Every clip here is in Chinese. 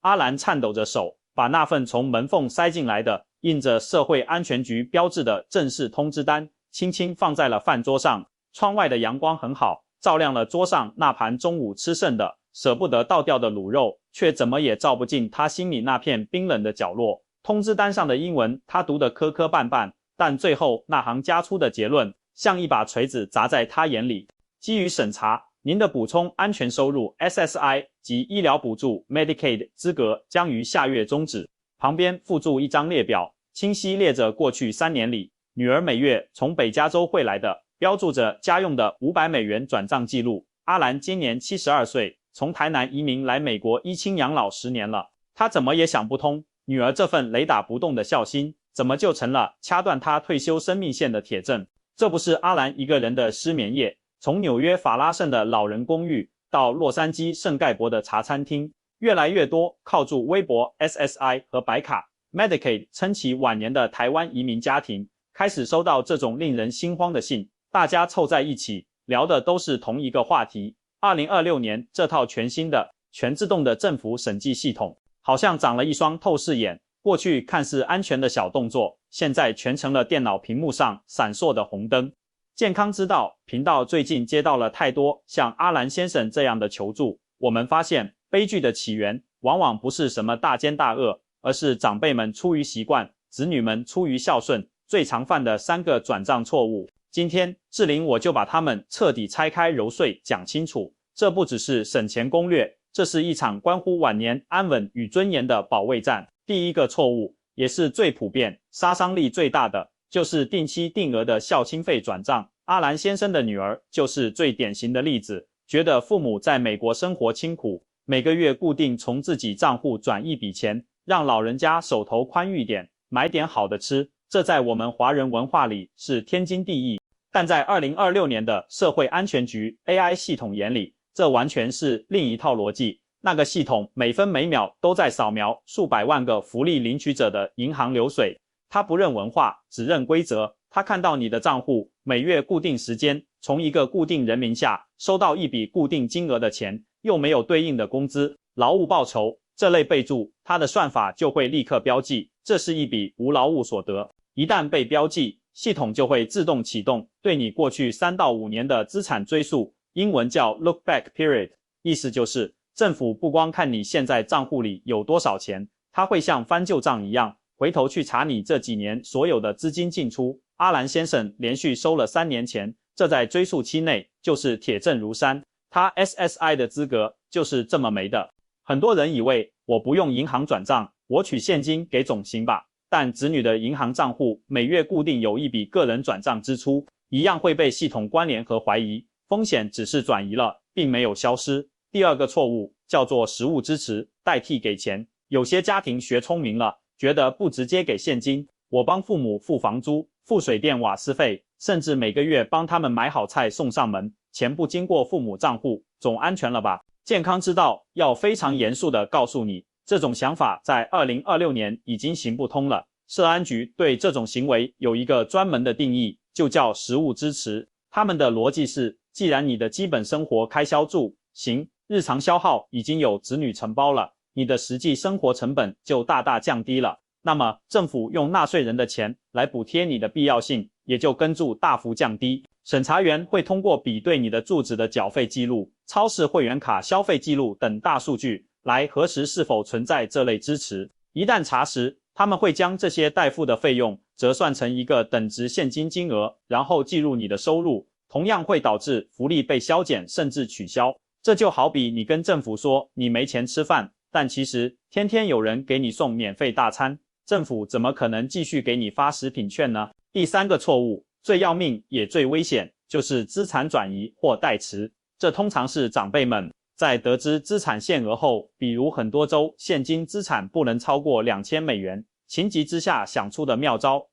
阿兰颤抖着手，把那份从门缝塞进来的印着社会安全局标志的正式通知单轻轻放在了饭桌上。窗外的阳光很好，照亮了桌上那盘中午吃剩的舍不得倒掉的卤肉，却怎么也照不进他心里那片冰冷的角落。通知单上的英文他读得磕磕绊绊，但最后那行加粗的结论像一把锤子砸在他眼里。基于审查，您的补充安全收入 SSI 及医疗补助 Medicaid 资格将于下月终止。旁边附注一张列表，清晰列着过去3年里女儿每月从北加州汇来的，标注着家用的$500转账记录。阿兰今年72岁，从台南移民来美国依亲养老10年了。他怎么也想不通，女儿这份雷打不动的孝心，怎么就成了掐断他退休生命线的铁证？这不是阿兰一个人的失眠夜。从纽约法拉盛的老人公寓到洛杉矶圣盖博的茶餐厅，越来越多靠住微薄 SSI 和白卡 Medicaid 撑起晚年的台湾移民家庭开始收到这种令人心慌的信。大家凑在一起聊的都是同一个话题。2026年这套全新的全自动的政府审计系统好像长了一双透视眼，过去看似安全的小动作，现在全成了电脑屏幕上闪烁的红灯。健康之道频道最近接到了太多像阿兰先生这样的求助。我们发现悲剧的起源往往不是什么大奸大恶，而是长辈们出于习惯，子女们出于孝顺，最常犯的3个转账错误。今天志玲我就把它们彻底拆开揉碎讲清楚。这不只是省钱攻略，这是一场关乎晚年安稳与尊严的保卫战。第一个错误，也是最普遍、杀伤力最大的，就是定期定额的孝亲费转账。阿兰先生的女儿就是最典型的例子，觉得父母在美国生活清苦，每个月固定从自己账户转一笔钱，让老人家手头宽裕点，买点好的吃，这在我们华人文化里是天经地义。但在2026年的社会安全局 AI 系统眼里，这完全是另一套逻辑。那个系统每分每秒都在扫描数百万个福利领取者的银行流水，它不认文化，只认规则。它看到你的账户每月固定时间从一个固定人名下收到一笔固定金额的钱，又没有对应的工资、劳务报酬这类备注，它的算法就会立刻标记这是一笔无劳务所得。一旦被标记，系统就会自动启动对你过去3到5年的资产追溯，英文叫 Look Back Period， 意思就是政府不光看你现在账户里有多少钱，它会像翻旧账一样回头去查你这几年所有的资金进出。阿兰先生连续收了3年钱，这在追溯期内就是铁证如山，他 SSI 的资格就是这么没的。很多人以为我不用银行转账，我取现金给总行吧，但子女的银行账户每月固定有一笔个人转账支出，一样会被系统关联和怀疑，风险只是转移了，并没有消失。第二个错误叫做实物支持代替给钱。有些家庭学聪明了，觉得不直接给现金，我帮父母付房租、付水电瓦斯费，甚至每个月帮他们买好菜送上门，钱不经过父母账户，总安全了吧？健康之道要非常严肃地告诉你，这种想法在2026年已经行不通了。社安局对这种行为有一个专门的定义，就叫实物支持。他们的逻辑是，既然你的基本生活开销住、行、日常消耗已经有子女承包了，你的实际生活成本就大大降低了，那么政府用纳税人的钱来补贴你的必要性也就跟着大幅降低。审查员会通过比对你的住址的缴费记录、超市会员卡消费记录等大数据来核实是否存在这类支持。一旦查实，他们会将这些代付的费用折算成一个等值现金金额，然后计入你的收入，同样会导致福利被削减甚至取消。这就好比你跟政府说你没钱吃饭，但其实天天有人给你送免费大餐，政府怎么可能继续给你发食品券呢？第三个错误，最要命也最危险，就是资产转移或代持。这通常是长辈们在得知资产限额后，比如很多州现金资产不能超过$2000，情急之下想出的妙招。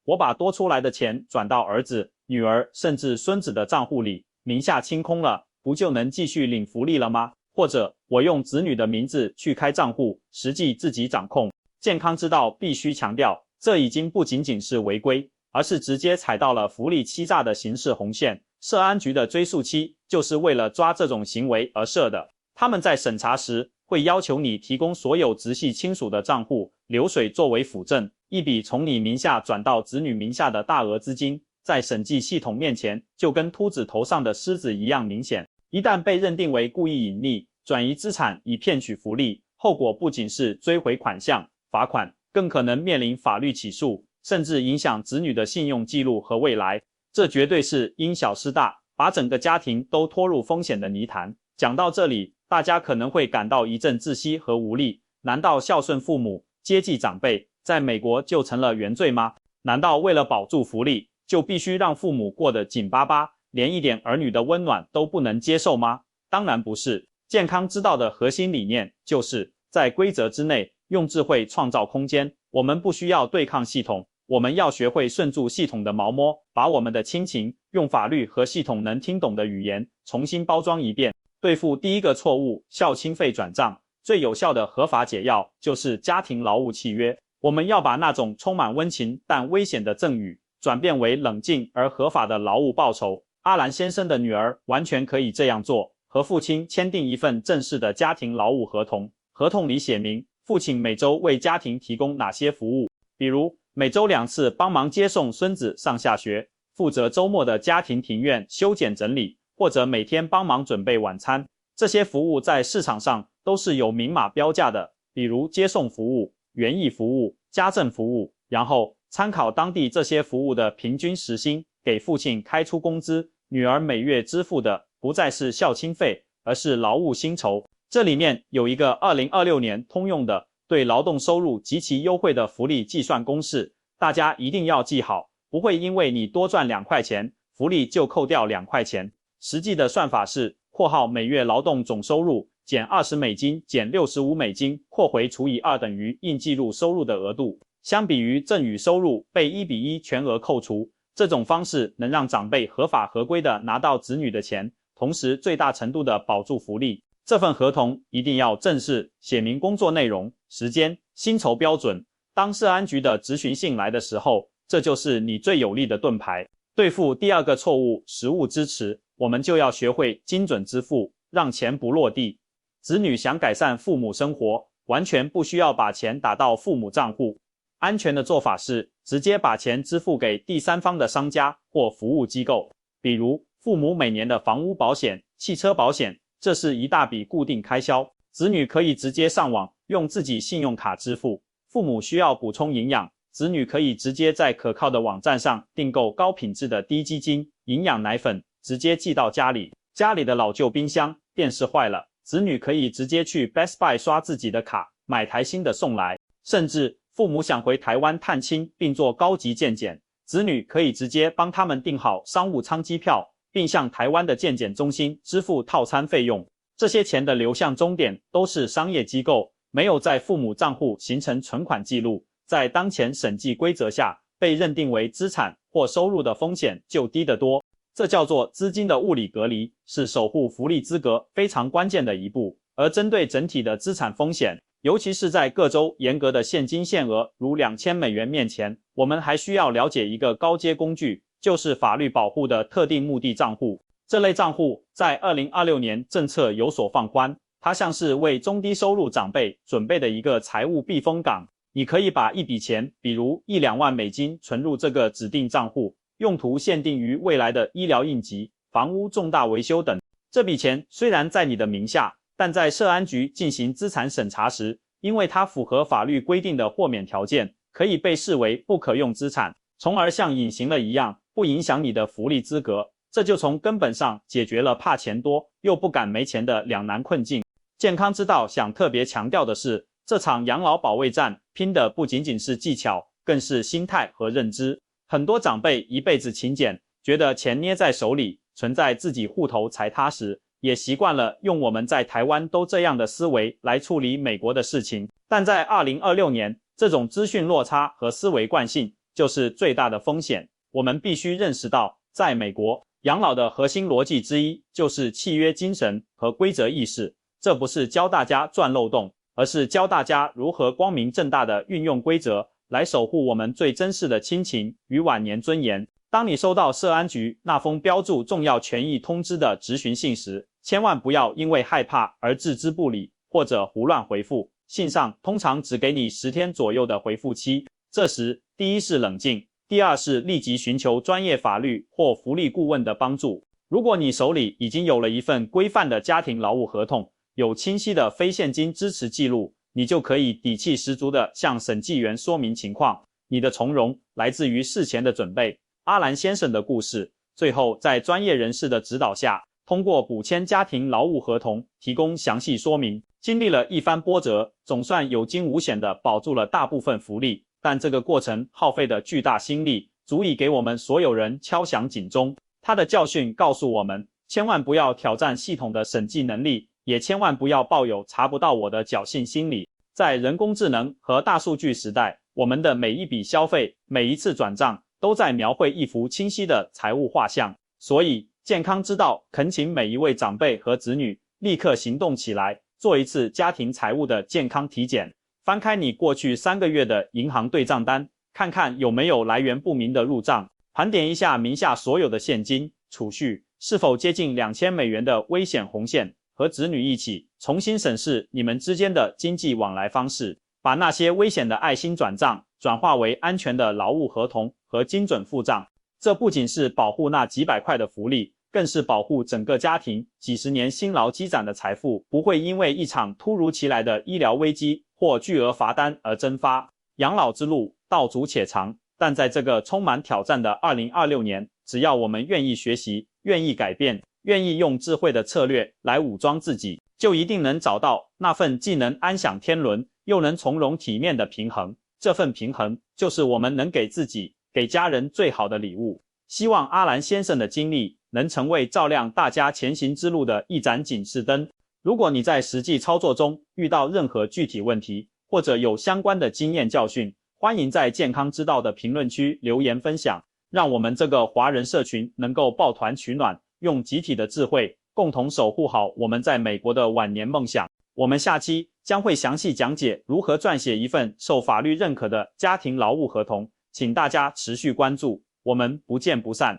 我把多出来的钱转到儿子、女儿甚至孙子的账户里，名下清空了，不就能继续领福利了吗？或者我用子女的名字去开账户，实际自己掌控。健康之道必须强调，这已经不仅仅是违规，而是直接踩到了福利欺诈的刑事红线。社安局的追溯期就是为了抓这种行为而设的，他们在审查时会要求你提供所有直系亲属的账户流水作为辅证，一笔从你名下转到子女名下的大额资金，在审计系统面前就跟秃子头上的狮子一样明显。一旦被认定为故意隐匿、转移资产以骗取福利，后果不仅是追回款项、罚款，更可能面临法律起诉，甚至影响子女的信用记录和未来。这绝对是因小失大，把整个家庭都拖入风险的泥潭。讲到这里，大家可能会感到一阵窒息和无力。难道孝顺父母、接济长辈，在美国就成了原罪吗？难道为了保住福利，就必须让父母过得紧巴巴，连一点儿女的温暖都不能接受吗？当然不是。健康之道的核心理念就是在规则之内，用智慧创造空间。我们不需要对抗系统，我们要学会顺住系统的毛摸，把我们的亲情用法律和系统能听懂的语言重新包装一遍。对付第一个错误，孝亲费转账，最有效的合法解药就是家庭劳务契约。我们要把那种充满温情但危险的赠与转变为冷静而合法的劳务报酬。阿兰先生的女儿完全可以这样做，和父亲签订一份正式的家庭劳务合同，合同里写明父亲每周为家庭提供哪些服务，比如每周2次帮忙接送孙子上下学，负责周末的家庭庭院修剪整理，或者每天帮忙准备晚餐。这些服务在市场上都是有明码标价的，比如接送服务、园艺服务、家政服务，然后参考当地这些服务的平均时薪，给父亲开出工资。女儿每月支付的不再是孝亲费，而是劳务薪酬。这里面有一个2026年通用的对劳动收入极其优惠的福利计算公式，大家一定要记好，不会因为你多赚2块钱，福利就扣掉2块钱。实际的算法是括号每月劳动总收入减20美金减65美金括回除以2等于应计入收入的额度。相比于赠与收入被1:1全额扣除，这种方式能让长辈合法合规的拿到子女的钱，同时最大程度的保住福利。这份合同一定要正式写明工作内容、时间、薪酬标准。当社安局的质询信来的时候，这就是你最有力的盾牌。对付第二个错误，实物支持，我们就要学会精准支付，让钱不落地。子女想改善父母生活，完全不需要把钱打到父母账户。安全的做法是直接把钱支付给第三方的商家或服务机构，比如父母每年的房屋保险、汽车保险，这是一大笔固定开销，子女可以直接上网用自己信用卡支付。父母需要补充营养，子女可以直接在可靠的网站上订购高品质的低基金营养奶粉，直接寄到家里。家里的老旧冰箱、电视坏了，子女可以直接去 Best Buy 刷自己的卡，买台新的送来。甚至父母想回台湾探亲并做高级健检，子女可以直接帮他们订好商务舱机票，并向台湾的健检中心支付套餐费用。这些钱的流向终点都是商业机构，没有在父母账户形成存款记录，在当前审计规则下被认定为资产或收入的风险就低得多。这叫做资金的物理隔离，是守护福利资格非常关键的一步。而针对整体的资产风险，尤其是在各州严格的现金限额如2000美元面前，我们还需要了解一个高阶工具，就是法律保护的特定目的账户。这类账户在2026年政策有所放宽，它像是为中低收入长辈准备的一个财务避风港。你可以把一笔钱，比如1-2万美金存入这个指定账户，用途限定于未来的医疗应急、房屋重大维修等。这笔钱虽然在你的名下，但在社安局进行资产审查时，因为它符合法律规定的豁免条件，可以被视为不可用资产，从而像隐形了一样，不影响你的福利资格。这就从根本上解决了怕钱多又不敢没钱的两难困境。健康之道想特别强调的是，这场养老保卫战拼的不仅仅是技巧，更是心态和认知。很多长辈一辈子勤俭，觉得钱捏在手里，存在自己户头才踏实，也习惯了用我们在台湾都这样的思维来处理美国的事情。但在2026年，这种资讯落差和思维惯性就是最大的风险。我们必须认识到，在美国，养老的核心逻辑之一就是契约精神和规则意识。这不是教大家钻漏洞，而是教大家如何光明正大地运用规则来守护我们最珍视的亲情与晚年尊严。当你收到社安局那封标注重要权益通知的质询信时，千万不要因为害怕而置之不理，或者胡乱回复。信上通常只给你10天左右的回复期，这时第一是冷静，第二是立即寻求专业法律或福利顾问的帮助。如果你手里已经有了一份规范的家庭劳务合同，有清晰的非现金支持记录，你就可以底气十足地向审计员说明情况。你的从容来自于事前的准备。阿兰先生的故事，最后在专业人士的指导下，通过补签家庭劳务合同提供详细说明，经历了一番波折，总算有惊无险地保住了大部分福利。但这个过程耗费的巨大心力，足以给我们所有人敲响警钟。他的教训告诉我们，千万不要挑战系统的审计能力，也千万不要抱有查不到我的侥幸心理。在人工智能和大数据时代，我们的每一笔消费，每一次转账，都在描绘一幅清晰的财务画像。所以，健康之道恳请每一位长辈和子女立刻行动起来，做一次家庭财务的健康体检。翻开你过去3个月的银行对账单，看看有没有来源不明的入账，盘点一下名下所有的现金、储蓄是否接近2000美元的危险红线，和子女一起重新审视你们之间的经济往来方式，把那些危险的爱心转账转化为安全的劳务合同和精准付账。这不仅是保护那几百块的福利，更是保护整个家庭几十年辛劳积攒的财富不会因为一场突如其来的医疗危机或巨额罚单而蒸发。养老之路道阻且长，但在这个充满挑战的2026年，只要我们愿意学习，愿意改变，愿意用智慧的策略来武装自己，就一定能找到那份既能安享天伦，又能从容体面的平衡。这份平衡，就是我们能给自己、给家人最好的礼物。希望阿兰先生的经历能成为照亮大家前行之路的一盏警示灯。如果你在实际操作中遇到任何具体问题，或者有相关的经验教训，欢迎在健康之道的评论区留言分享，让我们这个华人社群能够抱团取暖，用集体的智慧，共同守护好我们在美国的晚年梦想。我们下期将会详细讲解如何撰写一份受法律认可的家庭劳务合同，请大家持续关注，我们不见不散。